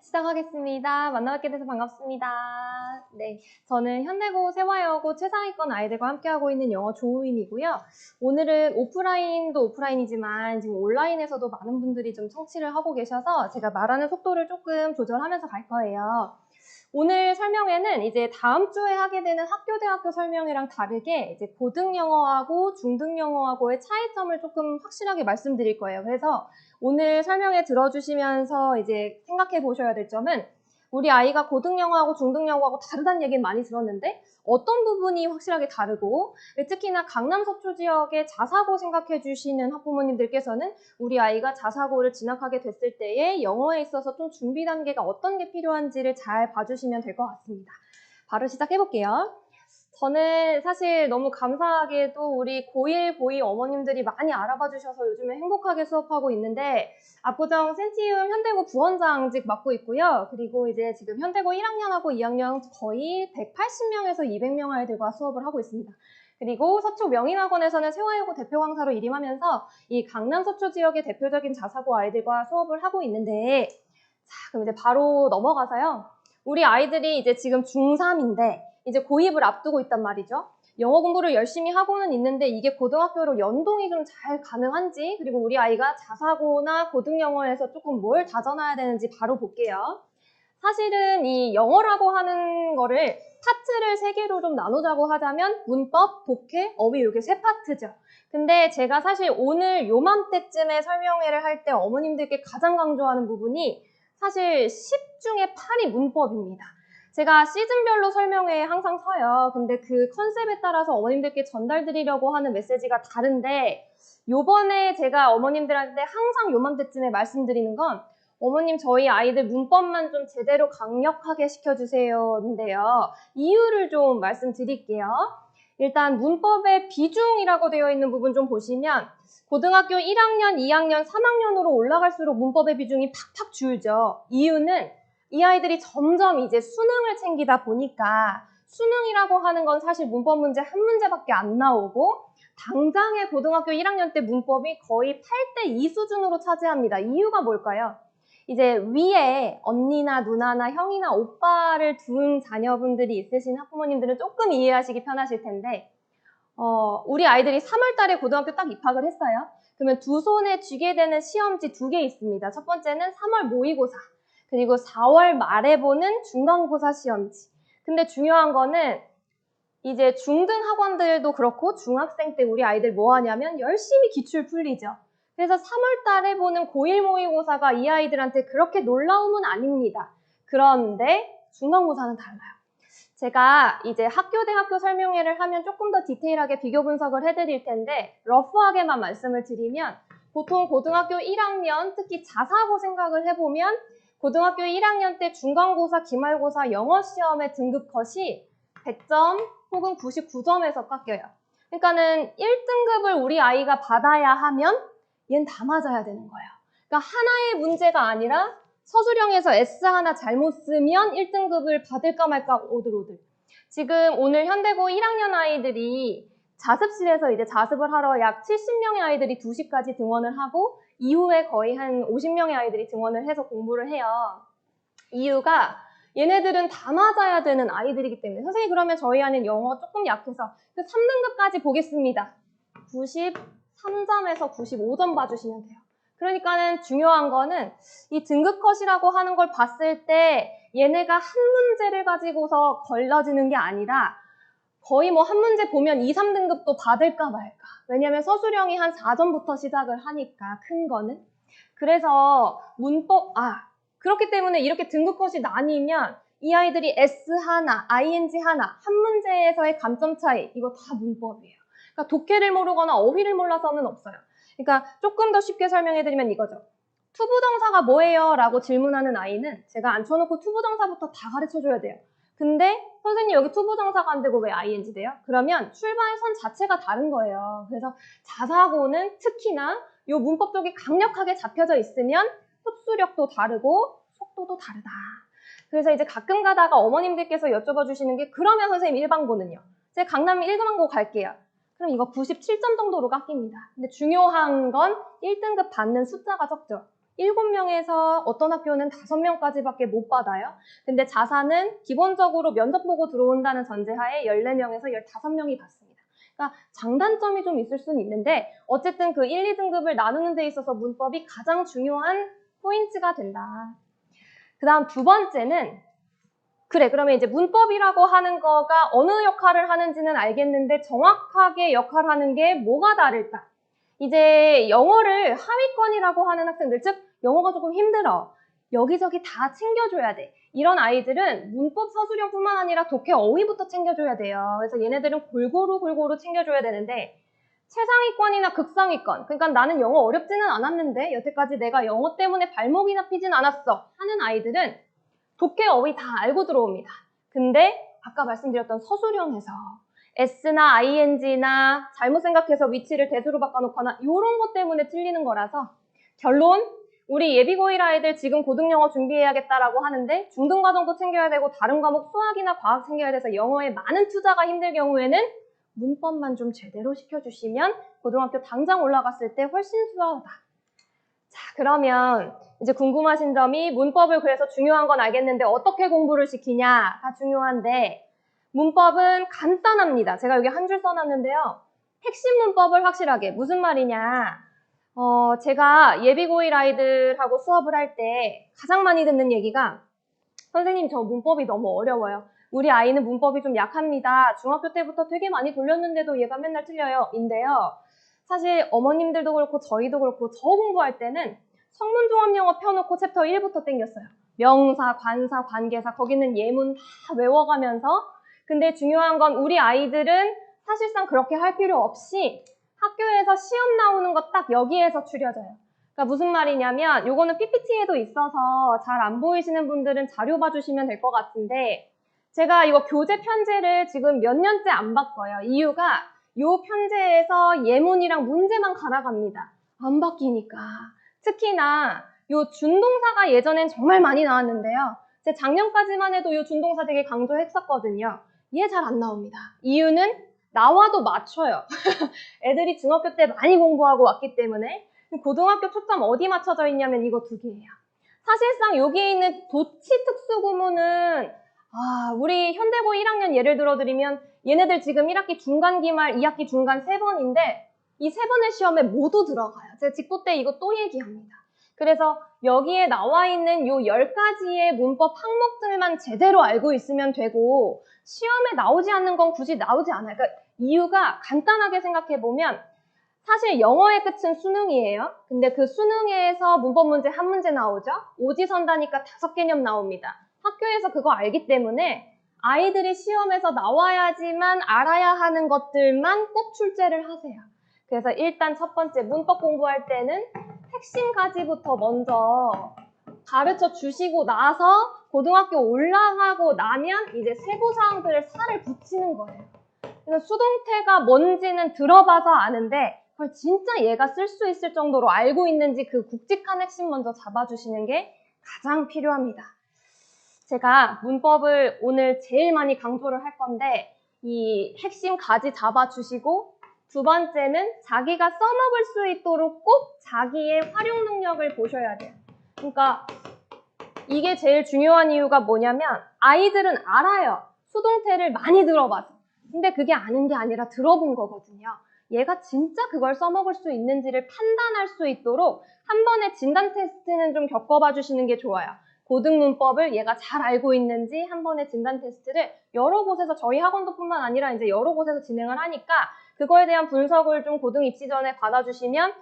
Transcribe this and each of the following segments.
시작하겠습니다. 만나뵙게 돼서 반갑습니다. 네, 저는 현대고 세화여고 최상위권 아이들과 함께하고 있는 영어 조우인이고요. 오늘은 오프라인도 오프라인이지만 지금 온라인에서도 많은 분들이 좀 청취를 하고 계셔서 제가 말하는 속도를 조금 조절하면서 갈 거예요. 오늘 설명회는 이제 다음 주에 하게 되는 학교대학교 설명회랑 다르게 이제 고등영어하고 중등영어하고의 차이점을 조금 확실하게 말씀드릴 거예요. 그래서 오늘 설명회 들어주시면서 이제 생각해 보셔야 될 점은 우리 아이가 고등영어하고 중등영어하고 다르다는 얘기는 많이 들었는데 어떤 부분이 확실하게 다르고 특히나 강남 서초 지역의 자사고 생각해 주시는 학부모님들께서는 우리 아이가 자사고를 진학하게 됐을 때에 영어에 있어서 좀 준비 단계가 어떤 게 필요한지를 잘 봐주시면 될 것 같습니다. 바로 시작해 볼게요. 저는 사실 너무 감사하게도 우리 고1, 고2 어머님들이 많이 알아봐 주셔서 요즘에 행복하게 수업하고 있는데 압구정 센티움 현대고 부원장직 맡고 있고요. 그리고 이제 지금 현대고 1학년하고 2학년 거의 180명에서 200명 아이들과 수업을 하고 있습니다. 그리고 서초 명인학원에서는 세화여고 대표 강사로 일임하면서 이 강남 서초 지역의 대표적인 자사고 아이들과 수업을 하고 있는데 자, 그럼 이제 바로 넘어가서요. 우리 아이들이 이제 지금 중3인데 이제 고입을 앞두고 있단 말이죠. 영어 공부를 열심히 하고는 있는데 이게 고등학교로 연동이 좀 잘 가능한지 그리고 우리 아이가 자사고나 고등영어에서 조금 뭘 다져놔야 되는지 바로 볼게요. 사실은 이 영어라고 하는 거를 파트를 3개로 좀 나누자고 하자면 문법, 독해, 어휘 이렇게 3파트죠. 근데 제가 사실 오늘 요맘때쯤에 설명회를 할 때 어머님들께 가장 강조하는 부분이 사실 10 중에 8이 문법입니다. 제가 시즌별로 설명회에 항상 서요. 근데 그 컨셉에 따라서 어머님들께 전달드리려고 하는 메시지가 다른데 요번에 제가 어머님들한테 항상 요맘때쯤에 말씀드리는 건 어머님 저희 아이들 문법만 좀 제대로 강력하게 시켜주세요인데요. 이유를 좀 말씀드릴게요. 일단 문법의 비중이라고 되어 있는 부분 좀 보시면 고등학교 1학년, 2학년, 3학년으로 올라갈수록 문법의 비중이 팍팍 줄죠. 이유는 이 아이들이 점점 이제 수능을 챙기다 보니까 수능이라고 하는 건 사실 문법 문제 한 문제밖에 안 나오고 당장의 고등학교 1학년 때 문법이 거의 8대2 수준으로 차지합니다. 이유가 뭘까요? 이제 위에 언니나 누나나 형이나 오빠를 둔 자녀분들이 있으신 학부모님들은 조금 이해하시기 편하실 텐데 우리 아이들이 3월 달에 고등학교 딱 입학을 했어요. 그러면 두 손에 쥐게 되는 시험지 2개 있습니다. 첫 번째는 3월 모의고사, 그리고 4월 말에 보는 중간고사 시험지. 근데 중요한 거는 이제 중등 학원들도 그렇고 중학생 때 우리 아이들 뭐 하냐면 열심히 기출 풀리죠. 그래서 3월 달에 보는 고1 모의고사가 이 아이들한테 그렇게 놀라움은 아닙니다. 그런데 중간고사는 달라요. 제가 이제 학교대학교 설명회를 하면 조금 더 디테일하게 비교 분석을 해드릴 텐데 러프하게만 말씀을 드리면 보통 고등학교 1학년 특히 자사고 생각을 해보면 고등학교 1학년 때 중간고사, 기말고사 영어 시험의 등급 컷이 100점 혹은 99점에서 깎여요. 그러니까는 1등급을 우리 아이가 받아야 하면 얘는 다 맞아야 되는 거예요. 그러니까 하나의 문제가 아니라 서술형에서 S 하나 잘못 쓰면 1등급을 받을까 말까 오들오들. 지금 오늘 현대고 1학년 아이들이 자습실에서 이제 자습을 하러 약 70명의 아이들이 2시까지 등원을 하고 이후에 거의 한 50명의 아이들이 등원을 해서 공부를 해요. 이유가 얘네들은 다 맞아야 되는 아이들이기 때문에 선생님 그러면 저희 아이는 영어 조금 약해서 그 3등급까지 보겠습니다. 93점에서 95점 봐주시면 돼요. 그러니까는 중요한 거는 이 등급 컷이라고 하는 걸 봤을 때 얘네가 한 문제를 가지고서 걸러지는 게 아니라 거의 뭐 한 문제 보면 2, 3등급도 받을까 말까. 왜냐면 서술형이 한 4점부터 시작을 하니까 큰 거는. 그래서 문법, 그렇기 때문에 이렇게 등급 컷이 나뉘면 이 아이들이 S 하나, ING 하나, 한 문제에서의 감점 차이, 이거 다 문법이에요. 그러니까 독해를 모르거나 어휘를 몰라서는 없어요. 그러니까 조금 더 쉽게 설명해드리면 이거죠. 투부정사가 뭐예요? 라고 질문하는 아이는 제가 앉혀놓고 투부정사부터 다 가르쳐줘야 돼요. 근데 선생님 여기 투부정사가 안 되고 왜 ING 돼요? 그러면 출발선 자체가 다른 거예요. 그래서 자사고는 특히나 이 문법 쪽이 강력하게 잡혀져 있으면 흡수력도 다르고 속도도 다르다. 그래서 이제 가끔 가다가 어머님들께서 여쭤봐 주시는 게 그러면 선생님 일반고는요? 제가 강남 1반고 갈게요. 그럼 이거 97점 정도로 깎입니다. 근데 중요한 건 1등급 받는 숫자가 적죠. 7명에서 어떤 학교는 5명까지밖에 못 받아요. 근데 자사는 기본적으로 면접 보고 들어온다는 전제하에 14명에서 15명이 받습니다. 그러니까 장단점이 좀 있을 수는 있는데 어쨌든 그 1, 2등급을 나누는 데 있어서 문법이 가장 중요한 포인트가 된다. 그 다음 두 번째는 그래, 그러면 이제 문법이라고 하는 거가 어느 역할을 하는지는 알겠는데 정확하게 역할하는 게 뭐가 다를까? 이제 영어를 하위권이라고 하는 학생들, 즉 영어가 조금 힘들어. 여기저기 다 챙겨줘야 돼. 이런 아이들은 문법 서술형뿐만 아니라 독해 어휘부터 챙겨줘야 돼요. 그래서 얘네들은 골고루 챙겨줘야 되는데 최상위권이나 극상위권, 그러니까 나는 영어 어렵지는 않았는데 여태까지 내가 영어 때문에 발목이 잡히진 않았어 하는 아이들은 독해 어휘 다 알고 들어옵니다. 근데 아까 말씀드렸던 서술형에서 S나 ING나 잘못 생각해서 위치를 대수로 바꿔놓거나 이런 것 때문에 틀리는 거라서 결론, 우리 예비고1 아이들 지금 고등영어 준비해야겠다라고 하는데 중등과정도 챙겨야 되고 다른 과목 수학이나 과학 챙겨야 돼서 영어에 많은 투자가 힘들 경우에는 문법만 좀 제대로 시켜주시면 고등학교 당장 올라갔을 때 훨씬 수월하다. 자, 그러면 이제 궁금하신 점이 문법을 그래서 중요한 건 알겠는데 어떻게 공부를 시키냐가 중요한데 문법은 간단합니다. 제가 여기 한 줄 써놨는데요. 핵심 문법을 확실하게. 무슨 말이냐. 제가 예비고1 아이들하고 수업을 할 때 가장 많이 듣는 얘기가 선생님 저 문법이 너무 어려워요. 우리 아이는 문법이 좀 약합니다. 중학교 때부터 되게 많이 돌렸는데도 얘가 맨날 틀려요. 인데요. 사실 어머님들도 그렇고 저희도 그렇고 저 공부할 때는 성문종합영어 펴놓고 챕터 1부터 땡겼어요. 명사, 관사, 관계사 거기는 예문 다 외워가면서 근데 중요한 건 우리 아이들은 사실상 그렇게 할 필요 없이 학교에서 시험 나오는 거 딱 여기에서 추려져요. 그러니까 무슨 말이냐면 요거는 PPT에도 있어서 잘 안 보이시는 분들은 자료 봐주시면 될 것 같은데 제가 이거 교재 편제를 지금 몇 년째 안 바꿔요. 이유가 요 편제에서 예문이랑 문제만 갈아갑니다. 안 바뀌니까. 특히나 요 준동사가 예전엔 정말 많이 나왔는데요. 제 작년까지만 해도 요 준동사 되게 강조했었거든요. 얘 잘 안 나옵니다. 이유는 나와도 맞춰요. 애들이 중학교 때 많이 공부하고 왔기 때문에 고등학교 초점 어디 맞춰져 있냐면 이거 두 개예요. 사실상 여기에 있는 도치 특수구문은 우리 현대고 1학년 예를 들어드리면 얘네들 지금 1학기 중간 기말, 2학기 중간 3번인데 이 3번의 시험에 모두 들어가요. 제가 직보 때 이거 또 얘기합니다. 그래서 여기에 나와 있는 요 10가지의 문법 항목들만 제대로 알고 있으면 되고 시험에 나오지 않는 건 굳이 나오지 않아요. 그러니까 이유가 간단하게 생각해보면 사실 영어의 끝은 수능이에요. 근데 그 수능에서 문법 문제 한 문제 나오죠. 오지선다니까 5개념 나옵니다. 학교에서 그거 알기 때문에 아이들이 시험에서 나와야지만 알아야 하는 것들만 꼭 출제를 하세요. 그래서 일단 첫 번째 문법 공부할 때는 핵심까지부터 먼저 가르쳐 주시고 나서 고등학교 올라가고 나면 이제 세부사항들을 살을 붙이는 거예요. 그래서 수동태가 뭔지는 들어봐서 아는데 그걸 진짜 얘가 쓸 수 있을 정도로 알고 있는지 그 굵직한 핵심 먼저 잡아주시는 게 가장 필요합니다. 제가 문법을 오늘 제일 많이 강조를 할 건데 이 핵심 가지 잡아주시고 두 번째는 자기가 써먹을 수 있도록 꼭 자기의 활용 능력을 보셔야 돼요. 그러니까 이게 제일 중요한 이유가 뭐냐면 아이들은 알아요. 수동태를 많이 들어봐서. 근데 그게 아는 게 아니라 들어본 거거든요. 얘가 진짜 그걸 써먹을 수 있는지를 판단할 수 있도록 한 번의 진단 테스트는 좀 겪어봐 주시는 게 좋아요. 고등문법을 얘가 잘 알고 있는지 한 번의 진단 테스트를 여러 곳에서 저희 학원도 뿐만 아니라 이제 여러 곳에서 진행을 하니까 그거에 대한 분석을 좀 고등 입시 전에 받아주시면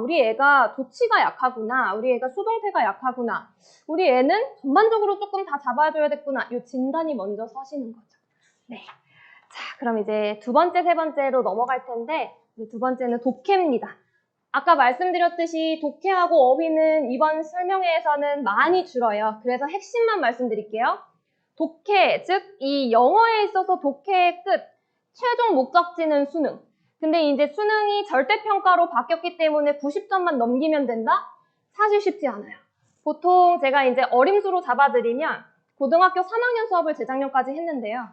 우리 애가 도치가 약하구나. 우리 애가 수동태가 약하구나. 우리 애는 전반적으로 조금 다 잡아줘야겠구나. 이 진단이 먼저 서시는 거죠. 네. 자, 그럼 이제 두 번째, 세 번째로 넘어갈 텐데 두 번째는 독해입니다. 아까 말씀드렸듯이 독해하고 어휘는 이번 설명회에서는 많이 줄어요. 그래서 핵심만 말씀드릴게요. 독해, 즉 이 영어에 있어서 독해의 끝, 최종 목적지는 수능. 근데 이제 수능이 절대평가로 바뀌었기 때문에 90점만 넘기면 된다? 사실 쉽지 않아요. 보통 제가 이제 어림수로 잡아드리면 고등학교 3학년 수업을 재작년까지 했는데요.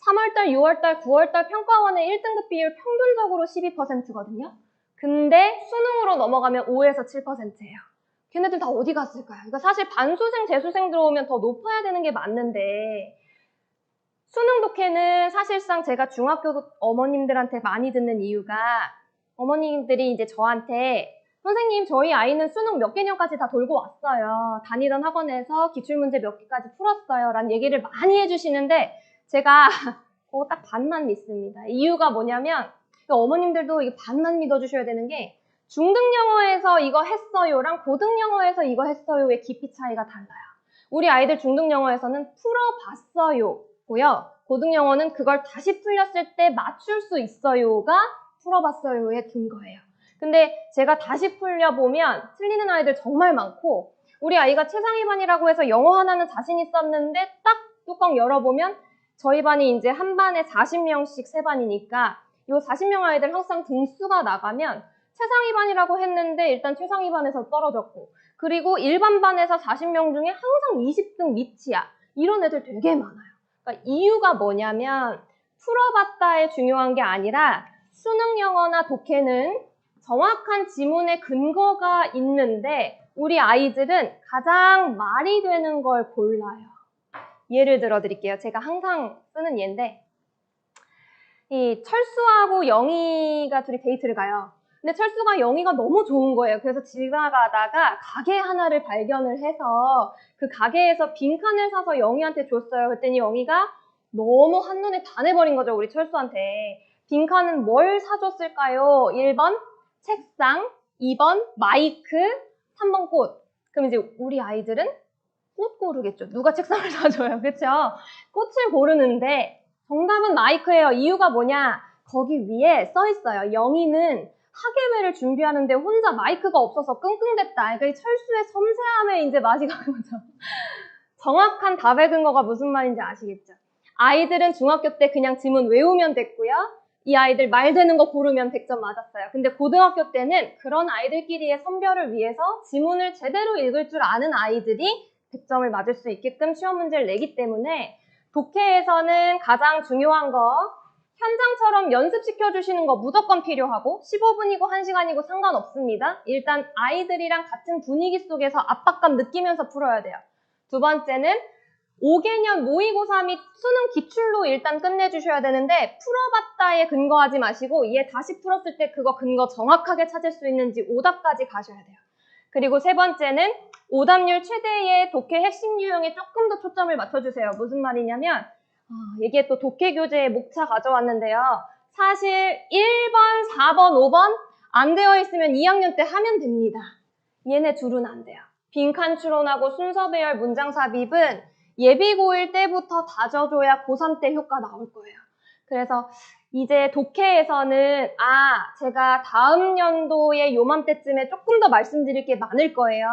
3월달, 6월달, 9월달 평가원의 1등급 비율 평균적으로 12%거든요. 근데 수능으로 넘어가면 5에서 7%예요. 걔네들 다 어디 갔을까요? 그러니까 사실 반수생, 재수생 들어오면 더 높아야 되는 게 맞는데 수능 독해는 사실상 제가 중학교 어머님들한테 많이 듣는 이유가 어머님들이 이제 저한테 선생님 저희 아이는 수능 몇 개년까지 다 돌고 왔어요. 다니던 학원에서 기출문제 몇 개까지 풀었어요. 라는 얘기를 많이 해주시는데 제가 그거 딱 반만 믿습니다. 이유가 뭐냐면 어머님들도 이게 반만 믿어주셔야 되는 게 중등 영어에서 이거 했어요랑 고등 영어에서 이거 했어요의 깊이 차이가 달라요. 우리 아이들 중등 영어에서는 풀어봤어요 고요. 고등 영어는 그걸 다시 풀렸을 때 맞출 수 있어요가 풀어봤어요의 근거예요. 근데 제가 다시 풀려보면 틀리는 아이들 정말 많고 우리 아이가 최상위반이라고 해서 영어 하나는 자신 있었는데 딱 뚜껑 열어보면 저희 반이 이제 한 반에 40명씩 세 반이니까 이 40명 아이들 항상 등수가 나가면 최상위반이라고 했는데 일단 최상위반에서 떨어졌고 그리고 일반 반에서 40명 중에 항상 20등 밑이야. 이런 애들 되게 많아요. 그러니까 이유가 뭐냐면 풀어봤다에 중요한 게 아니라 수능 영어나 독해는 정확한 지문의 근거가 있는데 우리 아이들은 가장 말이 되는 걸 골라요. 예를 들어 드릴게요. 제가 항상 쓰는 예인데 이 철수하고 영희가 둘이 데이트를 가요. 근데 철수가 영희가 너무 좋은 거예요. 그래서 지나가다가 가게 하나를 발견을 해서 그 가게에서 빈칸을 사서 영희한테 줬어요. 그랬더니 영희가 너무 한눈에 반해버린 거죠. 우리 철수한테. 빈칸은 뭘 사줬을까요? 1번 책상, 2번 마이크, 3번 꽃. 그럼 이제 우리 아이들은 꽃 고르겠죠. 누가 책상을 사줘요. 그렇죠? 꽃을 고르는데 정답은 마이크예요. 이유가 뭐냐? 거기 위에 써 있어요. 영희는 학예회를 준비하는데 혼자 마이크가 없어서 끙끙댔다. 그러니까 이 철수의 섬세함에 이제 맛이 가는 거죠. 정확한 답의 근거가 무슨 말인지 아시겠죠? 아이들은 중학교 때 그냥 지문 외우면 됐고요. 이 아이들 말 되는 거 고르면 100점 맞았어요. 근데 고등학교 때는 그런 아이들끼리의 선별을 위해서 지문을 제대로 읽을 줄 아는 아이들이 100점을 맞을 수 있게끔 시험 문제를 내기 때문에 독해에서는 가장 중요한 거 현장처럼 연습시켜주시는 거 무조건 필요하고 15분이고 1시간이고 상관없습니다. 일단 아이들이랑 같은 분위기 속에서 압박감 느끼면서 풀어야 돼요. 두 번째는 5개년 모의고사 및 수능 기출로 일단 끝내주셔야 되는데 풀어봤다에 근거하지 마시고 얘 다시 풀었을 때 그거 근거 정확하게 찾을 수 있는지 오답까지 가셔야 돼요. 그리고 세 번째는 오답률 최대의 독해 핵심 유형에 조금 더 초점을 맞춰주세요. 무슨 말이냐면 이게 또 독해 교재에 목차 가져왔는데요. 사실 1번, 4번, 5번 안 되어 있으면 2학년 때 하면 됩니다. 얘네 둘은 안 돼요. 빈칸 추론하고 순서 배열 문장 삽입은 예비 고1 때부터 다져줘야 고3 때 효과 나올 거예요. 그래서 이제 독해에서는 제가 다음 연도의 요맘때쯤에 조금 더 말씀드릴 게 많을 거예요.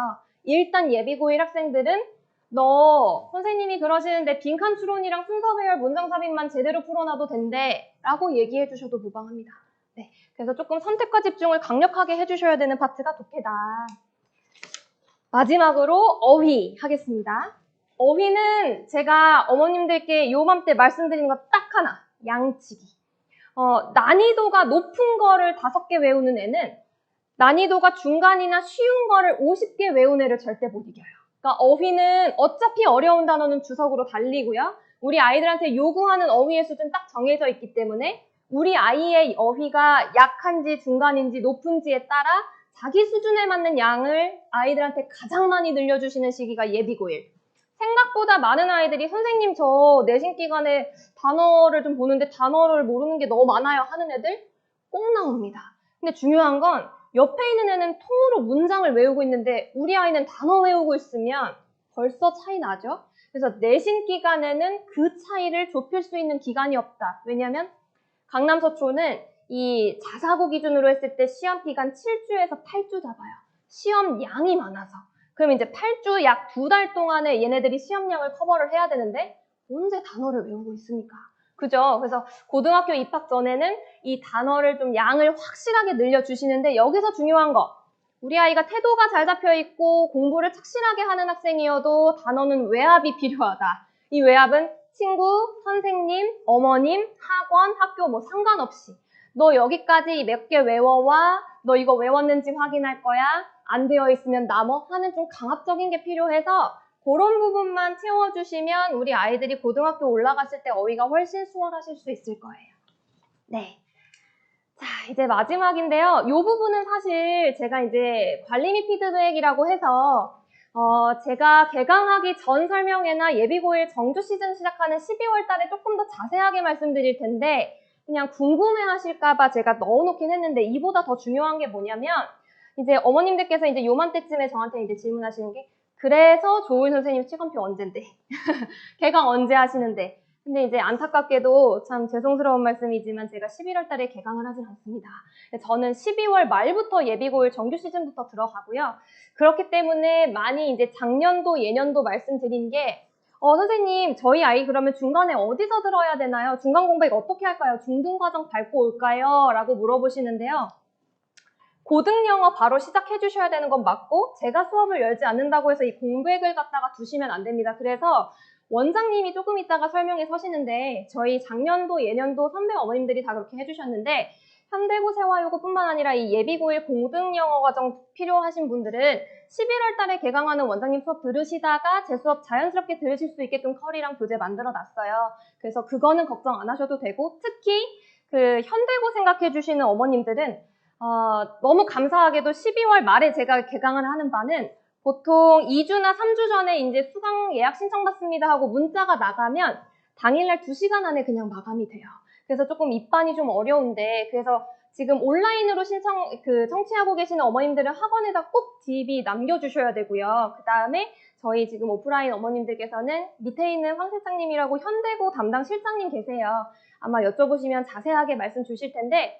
일단 예비 고1 학생들은 너 선생님이 그러시는데 빈칸 추론이랑 순서 배열 문장 삽입만 제대로 풀어놔도 된대 라고 얘기해 주셔도 무방합니다. 네, 그래서 조금 선택과 집중을 강력하게 해주셔야 되는 파트가 독해다. 마지막으로 어휘 하겠습니다. 어휘는 제가 어머님들께 요맘때 말씀드린 거 딱 하나, 양치기. 난이도가 높은 거를 5개 외우는 애는 난이도가 중간이나 쉬운 거를 50개 외운 애를 절대 못 이겨요. 그러니까 어휘는 어차피 어려운 단어는 주석으로 달리고요. 우리 아이들한테 요구하는 어휘의 수준 딱 정해져 있기 때문에 우리 아이의 어휘가 약한지 중간인지 높은지에 따라 자기 수준에 맞는 양을 아이들한테 가장 많이 늘려주시는 시기가 예비 고1. 생각보다 많은 아이들이 선생님 저 내신 기간에 단어를 좀 보는데 단어를 모르는 게 너무 많아요 하는 애들 꼭 나옵니다. 근데 중요한 건 옆에 있는 애는 통으로 문장을 외우고 있는데 우리 아이는 단어 외우고 있으면 벌써 차이 나죠? 그래서 내신 기간에는 그 차이를 좁힐 수 있는 기간이 없다. 왜냐하면 강남 서초는 이 자사고 기준으로 했을 때 시험 기간 7주에서 8주 잡아요. 시험 양이 많아서. 그럼 이제 8주 약 2달 동안에 얘네들이 시험량을 커버를 해야 되는데 언제 단어를 외우고 있습니까? 그죠? 그래서 고등학교 입학 전에는 이 단어를 좀 양을 확실하게 늘려주시는데 여기서 중요한 거 우리 아이가 태도가 잘 잡혀있고 공부를 착실하게 하는 학생이어도 단어는 외압이 필요하다. 이 외압은 친구, 선생님, 어머님, 학원, 학교 뭐 상관없이 너 여기까지 몇 개 외워와 너 이거 외웠는지 확인할 거야. 안 되어 있으면 남어 하는 좀 강압적인 게 필요해서 그런 부분만 채워주시면 우리 아이들이 고등학교 올라갔을 때 어휘가 훨씬 수월하실 수 있을 거예요. 네. 자, 이제 마지막인데요. 이 부분은 사실 제가 이제 관리 및 피드백이라고 해서 제가 개강하기 전 설명회나 예비고일 정규 시즌 시작하는 12월 달에 조금 더 자세하게 말씀드릴 텐데 그냥 궁금해 하실까봐 제가 넣어놓긴 했는데 이보다 더 중요한 게 뭐냐면 이제 어머님들께서 이제 요맘때쯤에 저한테 이제 질문하시는 게 그래서 조은 선생님 시간표 언젠데 개강 언제 하시는데 근데 이제 안타깝게도 참 죄송스러운 말씀이지만 제가 11월 달에 개강을 하진 않습니다. 저는 12월 말부터 예비고일 정규 시즌부터 들어가고요. 그렇기 때문에 많이 이제 작년도 예년도 말씀드린 게 선생님 저희 아이 그러면 중간에 어디서 들어야 되나요? 중간 공백 어떻게 할까요? 중등과정 밟고 올까요? 라고 물어보시는데요. 고등영어 바로 시작해 주셔야 되는 건 맞고 제가 수업을 열지 않는다고 해서 이 공백을 갖다가 두시면 안 됩니다. 그래서 원장님이 조금 있다가 설명에 서시는데 저희 작년도 예년도 선배 어머님들이 다 그렇게 해주셨는데 현대고 세화여고뿐만 아니라 이 예비고일 고등영어 과정 필요하신 분들은 11월 달에 개강하는 원장님 수업 들으시다가 제 수업 자연스럽게 들으실 수 있게끔 컬이랑 교재 만들어 놨어요. 그래서 그거는 걱정 안 하셔도 되고 특히 그 현대고 생각해 주시는 어머님들은 너무 감사하게도 12월 말에 제가 개강을 하는 바는 보통 2주나 3주 전에 이제 수강 예약 신청받습니다 하고 문자가 나가면 당일날 2시간 안에 그냥 마감이 돼요. 그래서 조금 입반이 좀 어려운데 그래서 지금 온라인으로 청취하고 계시는 어머님들은 학원에다 꼭 DB 남겨주셔야 되고요. 그 다음에 저희 지금 오프라인 어머님들께서는 밑에 있는 황 실장님이라고 현대고 담당 실장님 계세요. 아마 여쭤보시면 자세하게 말씀 주실 텐데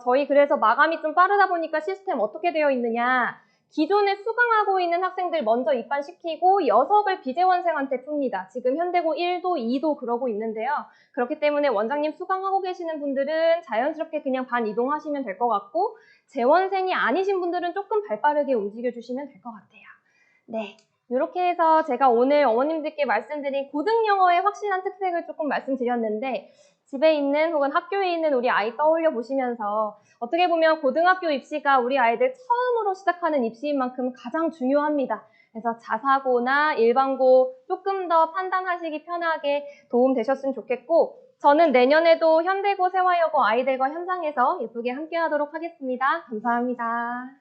저희 그래서 마감이 좀 빠르다 보니까 시스템 어떻게 되어 있느냐 기존에 수강하고 있는 학생들 먼저 입반시키고 여석을 비재원생한테 풉니다. 지금 현대고 1도, 2도 그러고 있는데요. 그렇기 때문에 원장님 수강하고 계시는 분들은 자연스럽게 그냥 반 이동하시면 될 것 같고 재원생이 아니신 분들은 조금 발빠르게 움직여주시면 될 것 같아요. 네, 이렇게 해서 제가 오늘 어머님들께 말씀드린 고등영어의 확실한 특색을 조금 말씀드렸는데 집에 있는 혹은 학교에 있는 우리 아이 떠올려 보시면서 어떻게 보면 고등학교 입시가 우리 아이들 처음으로 시작하는 입시인 만큼 가장 중요합니다. 그래서 자사고나 일반고 조금 더 판단하시기 편하게 도움 되셨으면 좋겠고 저는 내년에도 현대고 세화여고 아이들과 현장에서 예쁘게 함께 하도록 하겠습니다. 감사합니다.